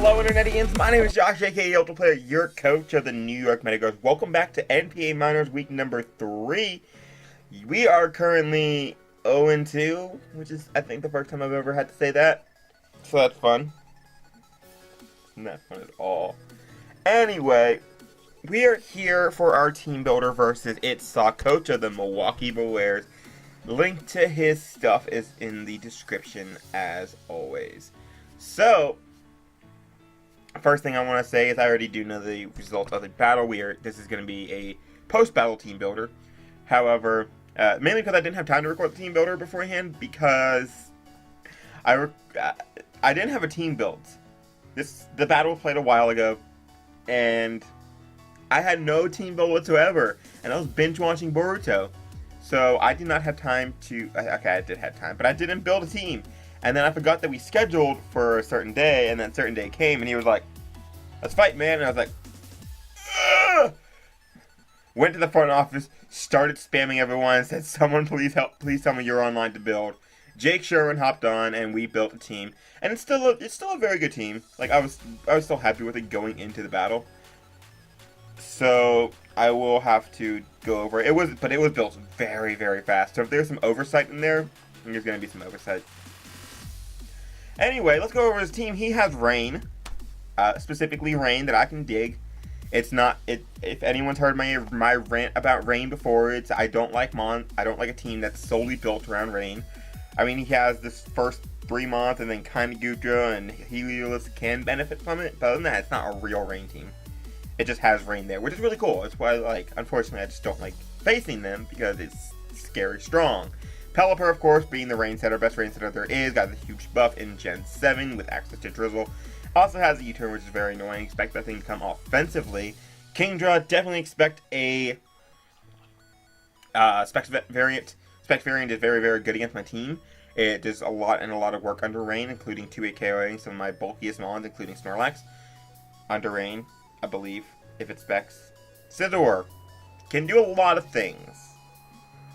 Hello, Internetians. My name is Josh, aka Ultra Player, your coach of the New York Meteors. Welcome back to NPA Minors Week number 3. We are currently 0-2, which is, I think, the first time I've ever had to say that. So that's fun. Not fun at all. Anyway, we are here for our team builder versus It's coach of the Milwaukee Bewears. Link to his stuff is in the description as always. So, first thing I want to say is I already do know the result of the battle. This is going to be a post-battle team builder. However, mainly because I didn't have time to record the team builder beforehand because I didn't have a team built. The battle was played a while ago, and I had no team build whatsoever, and I was binge watching Boruto. So I did not have time to. Okay, I did have time, but I didn't build a team. And then I forgot that we scheduled for a certain day, and that certain day came, and he was like, "Let's fight, man." And I was like, ugh! Went to the front office, started spamming everyone, said, "Someone please help, please tell me you're online to build." Jake Sherwin hopped on, and we built a team. And it's still a very good team. Like, I was still happy with it going into the battle. So I will have to go over it. But it was built very, very fast. So if there's some oversight in there, there's going to be some oversight. Anyway, let's go over his team. He has Rain, specifically Rain that I can dig. It's not it. If anyone's heard my rant about Rain before, it's I don't like a team that's solely built around Rain. I mean, he has this first 3 months, and then kind of Gudra and Helios can benefit from it. But other than that, it's not a real Rain team. It just has Rain there, which is really cool. It's why, like, unfortunately, I just don't like facing them because it's scary strong. Pelipper, of course, being the rain setter, best rain setter there is, got the huge buff in Gen 7 with access to Drizzle. Also has a U-turn, which is very annoying. Expect that thing to come offensively. Kingdra, definitely expect a Spec variant. Spec variant is very, very good against my team. It does a lot of work under rain, including 2-8 KOing some of my bulkiest mons, including Snorlax. Under rain, I believe, if it specs. Scizor can do a lot of things.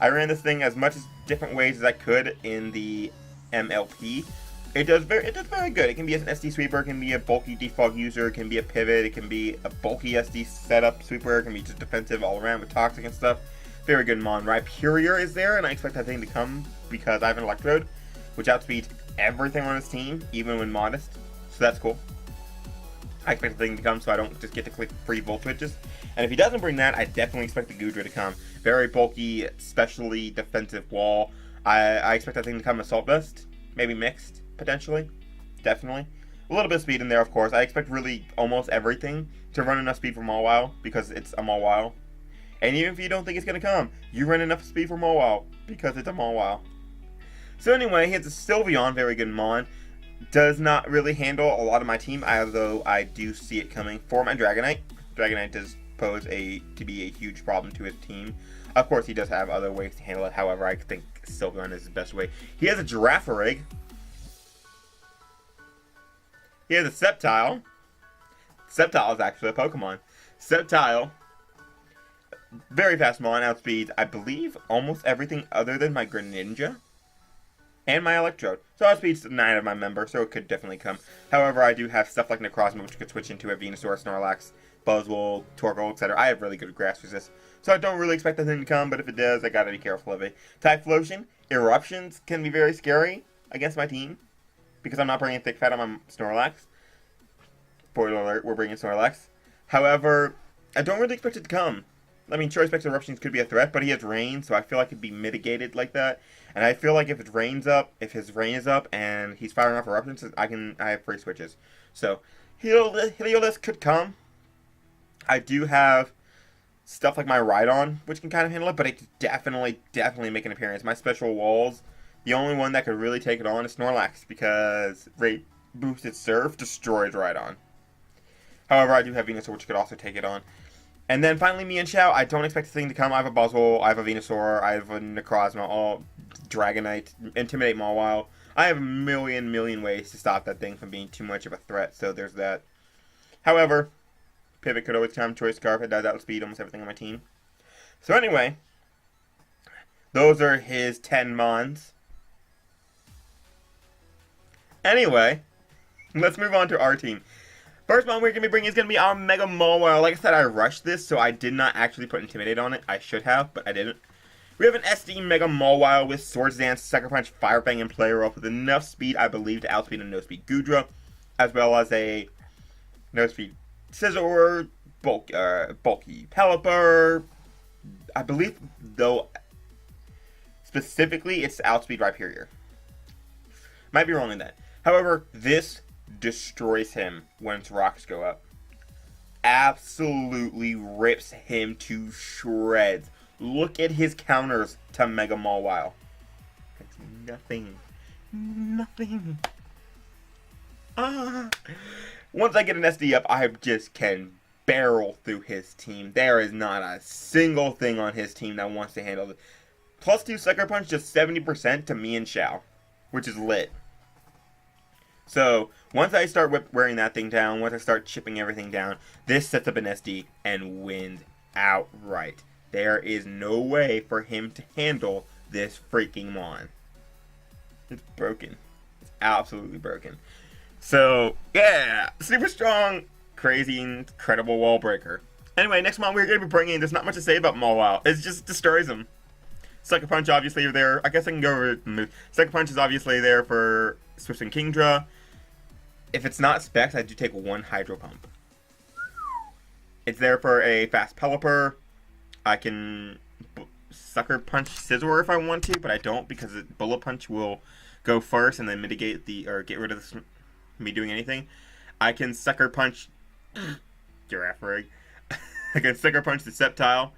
I ran this thing as much as different ways as I could in the MLP. It does very good. It can be an SD sweeper, it can be a bulky defog user, it can be a pivot, it can be a bulky SD setup sweeper, it can be just defensive all around with toxic and stuff. Very good mon. Rhyperior is there, and I expect that thing to come because I have an Electrode, which outspeeds everything on his team, even when modest. So that's cool. I expect the thing to come so I don't just get to click free Volt Switches. And if he doesn't bring that, I definitely expect the Gudra to come. Very bulky, especially defensive wall. I expect that thing to come Assault Vest. Maybe mixed, potentially. Definitely. A little bit of speed in there, of course. I expect really almost everything to run enough speed for Mawile because it's a Mawile. And even if you don't think it's going to come, you run enough speed for Mawile because it's a Mawile. So anyway, he has a Sylveon, very good mon. Does not really handle a lot of my team, although I do see it coming for my Dragonite. Dragonite does pose to be a huge problem to his team. Of course, he does have other ways to handle it. However, I think Sylveon is the best way. He has a Girafarig. He has a Sceptile. Sceptile is actually a Pokemon. Sceptile, very fast mon, outspeeds, I believe, almost everything other than my Greninja and my Electrode. So outspeeds 9 of my members, so it could definitely come. However, I do have stuff like Necrozma, which could switch into a Venusaur, Snorlax, Buzzwole, Torkoal, etc. I have really good grass resist, so I don't really expect that thing to come, but if it does, I gotta be careful of it. Typhlosion, Eruptions can be very scary against my team, because I'm not bringing Thick Fat on my Snorlax. Spoiler alert, we're bringing Snorlax. However, I don't really expect it to come. I mean, Choice Specs Eruptions could be a threat, but he has Rain, so I feel like it'd be mitigated like that. And I feel like if his rain is up and he's firing off Eruptions, I have free switches. So, Heliolisk could come. I do have stuff like my Rhydon, which can kind of handle it, but it could definitely make an appearance. My special walls, the only one that could really take it on is Snorlax, because Rate Boosted Surf destroys Rhydon. However, I do have Venusaur, which could also take it on. And then finally, Mienshao, I don't expect this thing to come. I have a Buzzwole, I have a Venusaur, I have a Necrozma, all Dragonite, Intimidate Mawile. I have a million ways to stop that thing from being too much of a threat, so there's that. However, Pivot could always come, Choice Scarf, it does outspeed almost everything on my team. So anyway, those are his 10 mons. Anyway, let's move on to our team. First one we're going to be bringing is going to be our Mega Mawile. Like I said, I rushed this, so I did not actually put Intimidate on it. I should have, but I didn't. We have an SD Mega Mawile with Swords Dance, Sucker Punch, Fire Fang, and Play Rough with enough speed, I believe, to outspeed a no-speed Goodra, as well as a no-speed Scizor, bulky Pelipper. I believe, though, specifically, it's outspeed Rhyperior. Might be wrong in that. However, this destroys him when its rocks go up. Absolutely rips him to shreds. Look at his counters to Mega Mawile. It's nothing. Nothing. Once I get an SD up, I just can barrel through his team. There is not a single thing on his team that wants to handle it. +2 Sucker Punch, just 70% to me and Xiao, which is lit. So, once I start wearing that thing down, once I start chipping everything down, this sets up an SD and wins outright. There is no way for him to handle this freaking Mon. It's broken. It's absolutely broken. So, yeah, super strong, crazy, incredible wall breaker. Anyway, next Mon we're going to be bringing, there's not much to say about Mawile. It just destroys him. Sucker Punch, obviously, there. I guess I can go over the move. Sucker Punch is obviously there for Swift and Kingdra. If it's not Specs, I do take 1 Hydro Pump. It's there for a fast Pelipper. I can Sucker Punch Scizor if I want to, but I don't because Bullet Punch will go first and then mitigate or get rid of me doing anything. I can Sucker Punch Giraffe Rig. I can Sucker Punch the Sceptile.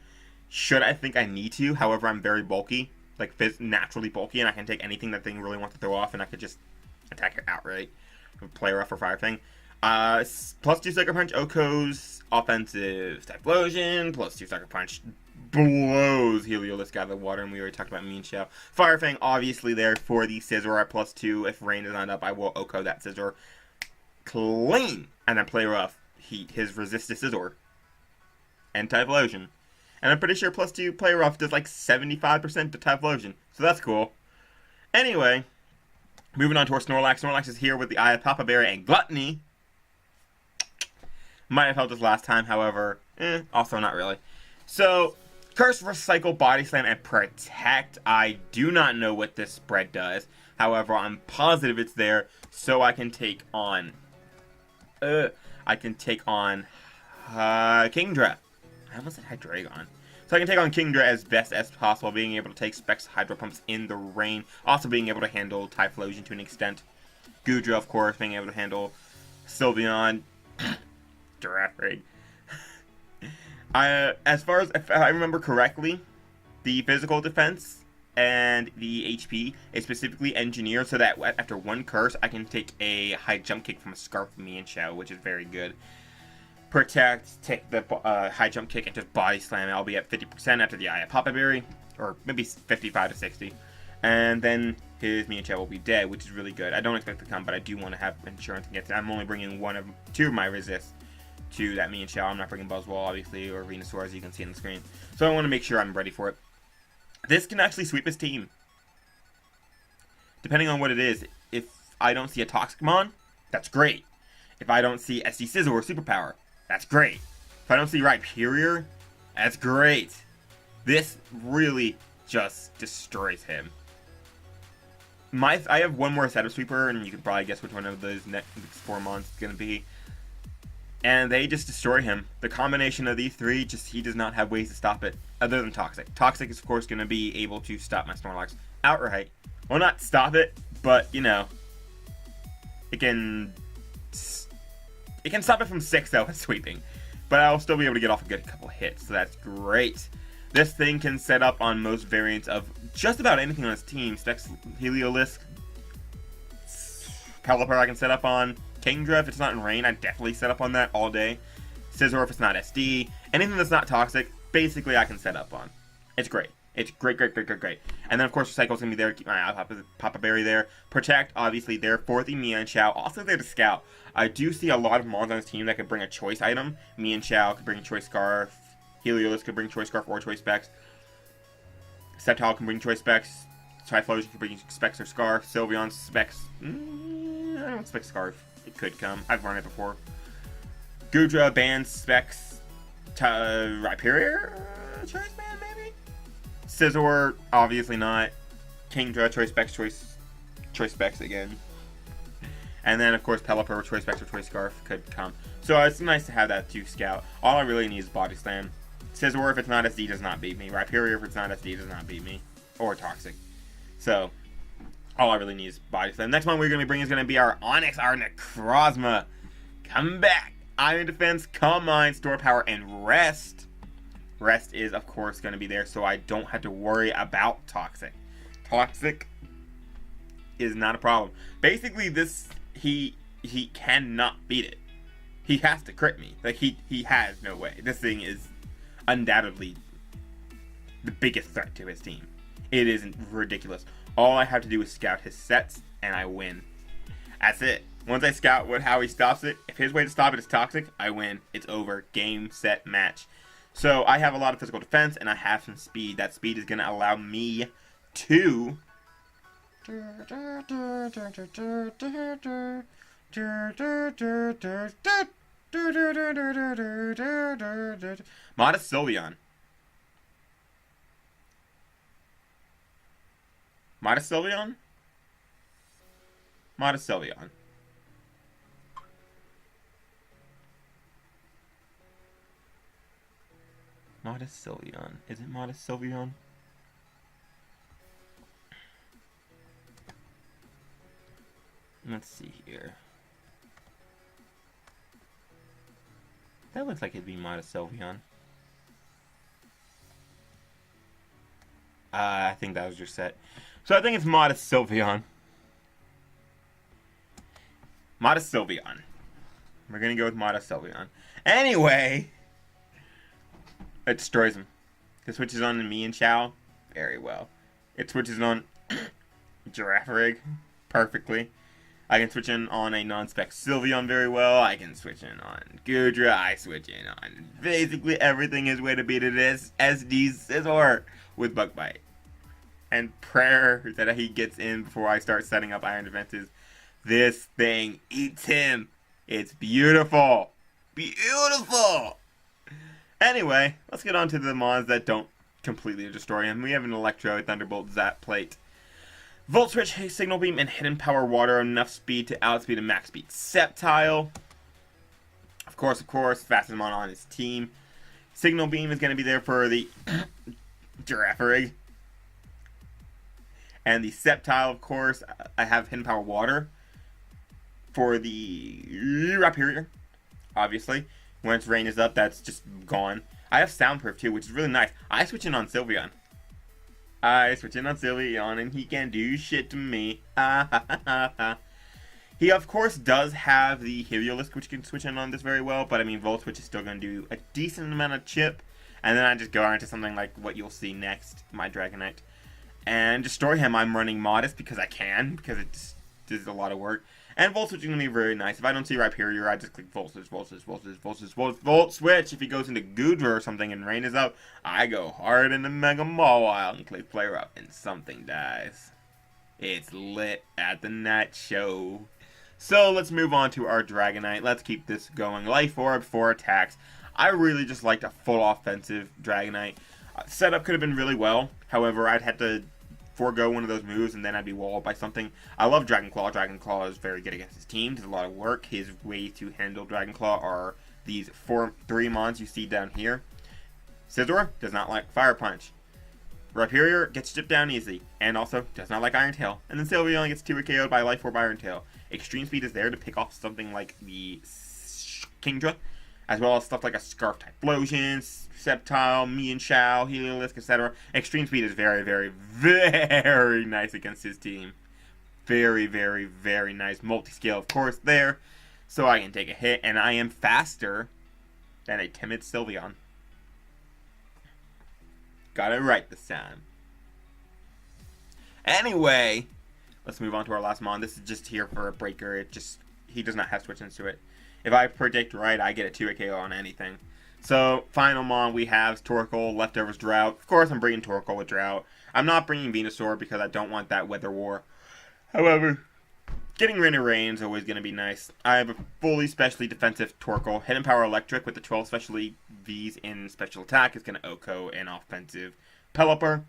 Should I think I need to, however, I'm very bulky, like naturally bulky, and I can take anything that thing really wants to throw off, and I could just attack it outright. Play Rough or Fire Fang. +2 Sucker Punch, Oko's offensive Typhlosion, +2 Sucker Punch blows Heliolisk out of the water, and we already talked about Mean Shell. Fire Fang obviously there for the Scizor at +2. If rain is not up, I will Oko that Scizor clean, and then Play Rough, heat his resist to Scizor and Typhlosion. And I'm pretty sure +2 Play Rough does like 75% to Typhlosion, so that's cool. Anyway, moving on to our Snorlax. Snorlax is here with the Eye of Papa Berry and Gluttony. Might have helped us last time, however, also not really. So, Curse, Recycle, Body Slam, and Protect. I do not know what this spread does. However, I'm positive it's there, so I can take on Kingdra. I almost said Hydreigon. So I can take on Kingdra as best as possible, being able to take Specs Hydro Pumps in the rain. Also being able to handle Typhlosion to an extent. Goodra, of course, being able to handle Sylveon. Giraffe Rig. As far as, if I remember correctly, the physical defense and the HP is specifically engineered so that after 1 curse, I can take a high jump kick from a Scarf of Me and Shao, which is very good. Protect, take the high jump kick and just body slam it. I'll be at 50% after the Eye of Papa Berry, or maybe 55 to 60. And then his Mew will be dead, which is really good. I don't expect to come, but I do want to have insurance against it. I'm only bringing 2 of my resists to that Mew. I'm not bringing Buzzwole, obviously, or Venusaur, as you can see on the screen. So I want to make sure I'm ready for it. This can actually sweep his team. Depending on what it is, if I don't see a Toxicmon, that's great. If I don't see SD Scizor or Superpower, that's great. If I don't see Rhyperior, that's great. This really just destroys him. I have one more set of Sweeper, and you can probably guess which one of those next 4 months is going to be. And they just destroy him. The combination of these 3, he does not have ways to stop it, other than Toxic. Toxic is, of course, going to be able to stop my Snorlax outright. Well, not stop it, but, you know, it can stop it from 6, though, with sweeping. But I'll still be able to get off a good couple hits, so that's great. This thing can set up on most variants of just about anything on its team. Specs, Heliolisk, Pelipper I can set up on. Kingdra, if it's not in rain, I definitely set up on that all day. Scizor, if it's not SD. Anything that's not toxic, basically I can set up on. It's great. It's great, great, great, great, great. And then, of course, Recycle's going to be there to keep my eye on Papa Berry there. Protect, obviously, there for the Mienshao. Also there to scout. I do see a lot of Mons on his team that could bring a choice item. Mienshao could bring Choice Scarf. Heliolisk could bring Choice Scarf or Choice Specs. Sceptile can bring Choice Specs. Typhlosion can bring Specs or Scarf. Sylveon Specs. I don't expect Scarf. It could come. I've run it before. Gudra, Band, Specs, Rhyperior? Choice Band, maybe? Scizor, obviously not. Kingdra, Choice Specs, Choice Specs again. And then, of course, Pelipper, Choice Specs, or Choice Scarf could come. So it's nice to have that to scout. All I really need is Body Slam. Scizor, if it's not SD, does not beat me. Rhyperior, if it's not SD, does not beat me. Or Toxic. So, all I really need is Body Slam. Next one we're going to be bringing is going to be our Onix, our Necrozma. Come back. Iron Defense, Calm Mind, Store Power, and Rest. Rest is, of course, going to be there, so I don't have to worry about Toxic. Toxic is not a problem. Basically, this, he cannot beat it. He has to crit me. Like, he has no way. This thing is undoubtedly the biggest threat to his team. It is ridiculous. All I have to do is scout his sets, and I win. That's it. Once I scout how he stops it, if his way to stop it is Toxic, I win. It's over. Game, set, match. So I have a lot of physical defense, and I have some speed. That speed is going to allow me to... Modest Sylveon. Modest Sylveon? Modest Sylveon. Modest Sylveon. Is it Modest Sylveon? Let's see here. That looks like it'd be Modest Sylveon. I think that was your set. So I think it's Modest Sylveon. Modest Sylveon. We're gonna go with Modest Sylveon. Anyway, it destroys him. It switches on to me and Chow very well. It switches on Girafarig perfectly. I can switch in on a non-spec Sylveon very well. I can switch in on Gudra. I switch in on basically everything his way to beat it is SD Scizor with Bug Bite. And prayer that he gets in before I start setting up Iron Defenses. This thing eats him. It's beautiful. Beautiful. Anyway, let's get on to the mons that don't completely destroy him. We have an Electro, Thunderbolt, Zap Plate, Volt Switch, Signal Beam, and Hidden Power Water. Enough speed to outspeed a max speed Sceptile. Of course, fastest mon on his team. Signal Beam is going to be there for the Girafarig. And the Sceptile, of course, I have Hidden Power Water for the Rhyperior, obviously. Once rain is up, that's just gone. I have Soundproof too, which is really nice. I switch in on Sylveon. And he can't do shit to me. He, of course, does have the Heliolisk, which can switch in on this very well, but I mean, Volt Switch is still going to do a decent amount of chip. And then I just go on to something like what you'll see next, my Dragonite. And destroy him, I'm running Modest because I can, because it just does a lot of work. And Volt Switch is going to be very nice. If I don't see Rhyperior, I just click Volt Switch, Volt Switch, Volt Switch, Volt Switch, Volt Switch. If he goes into Gudra or something and rain is up, I go hard into Mega Mawile and click Player Up, and something dies. It's lit at the night show. So let's move on to our Dragonite. Let's keep this going. Life Orb, 4 attacks. I really just liked a full offensive Dragonite. Setup could have been really well. However, I'd have to forego one of those moves and then I'd be walled by something. I love Dragon Claw. Dragon Claw is very good against his team. Does a lot of work. His ways to handle Dragon Claw are these 3 mons you see down here. Scizor does not like Fire Punch. Rhyperior gets stripped down easily and also does not like Iron Tail. And then Sylveon only gets 2 KO'd by Life Orb Iron Tail. Extreme Speed is there to pick off something like the Kingdra, as well as stuff like a Scarf type Explosion, Sceptile, Mian Shao, Heliolisk, etc. Extreme Speed is very, very, very nice against his team. Very, very, very nice. Multi-scale, of course, there. So I can take a hit, and I am faster than a timid Sylveon. Got it right this time. Anyway, let's move on to our last mon. This is just here for a breaker. He does not have switch into it. If I predict right, I get a 2 KO on anything. So, final mon we have Torkoal, Leftovers, Drought. Of course, I'm bringing Torkoal with Drought. I'm not bringing Venusaur because I don't want that Weather War. However, Getting rid of rain is always going to be nice. I have a fully specially defensive Torkoal. Hidden Power Electric with the 12 specialty Vs in special attack is going to OHKO an offensive Pelipper,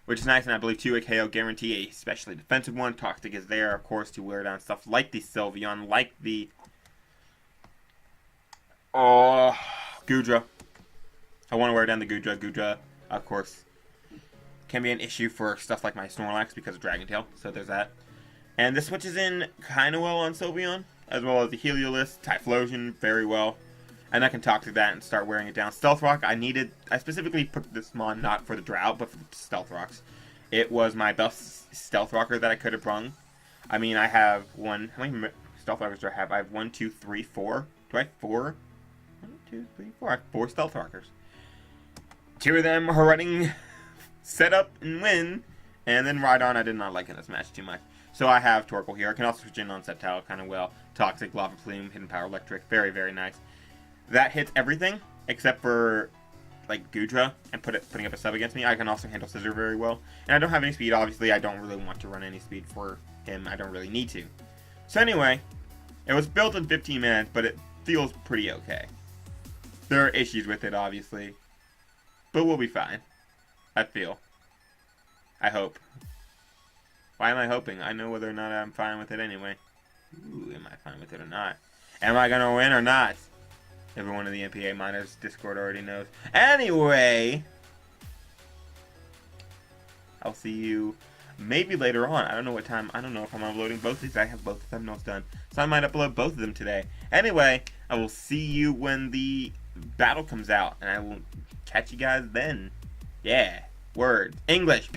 which is nice, and I believe 2 KO guarantee a specially defensive one. Toxic is there, of course, to wear down stuff like the Sylveon, like the Goodra. I want to wear down the Goodra. Goodra, of course, can be an issue for stuff like my Snorlax because of Dragon Tail, so there's that. And this switches in kind of well on Sylveon, as well as the Heliolisk, Typhlosion, very well. And I can Toxic that and start wearing it down. Stealth Rock, I specifically put this mon not for the Drought, but for the Stealth Rocks. It was my best Stealth Rocker that I could have brung. I mean, I have how many Stealth Rockers do I have? I have 1, 2, 3, 4. Do I have 4? 1, 2, 3, 4. I have 4 Stealth Rockers. 2 of them are running Setup and Win, and then Rhydon I did not like in this match too much. So I have Torkoal here. I can also switch in on Sceptile kind of well. Toxic, Lava Plume, Hidden Power Electric. Very, very nice. That hits everything except for like Goodra and putting up a sub against me. I can also handle Scissor very well. And I don't have any speed. Obviously, I don't really want to run any speed for him. I don't really need to. So anyway, it was built in 15 minutes, but it feels pretty okay. There are issues with it, obviously. But we'll be fine. I feel. I hope. Why am I hoping? I know whether or not I'm fine with it anyway. Ooh, am I fine with it or not? Am I gonna win or not? Everyone in the NPA Miners Discord already knows. Anyway, I'll see you maybe later on. I don't know what time. I don't know if I'm uploading both of these. I have both the thumbnails done, so I might upload both of them today. Anyway, I will see you when the battle comes out, and I will catch you guys then. Yeah, word. English. Peace.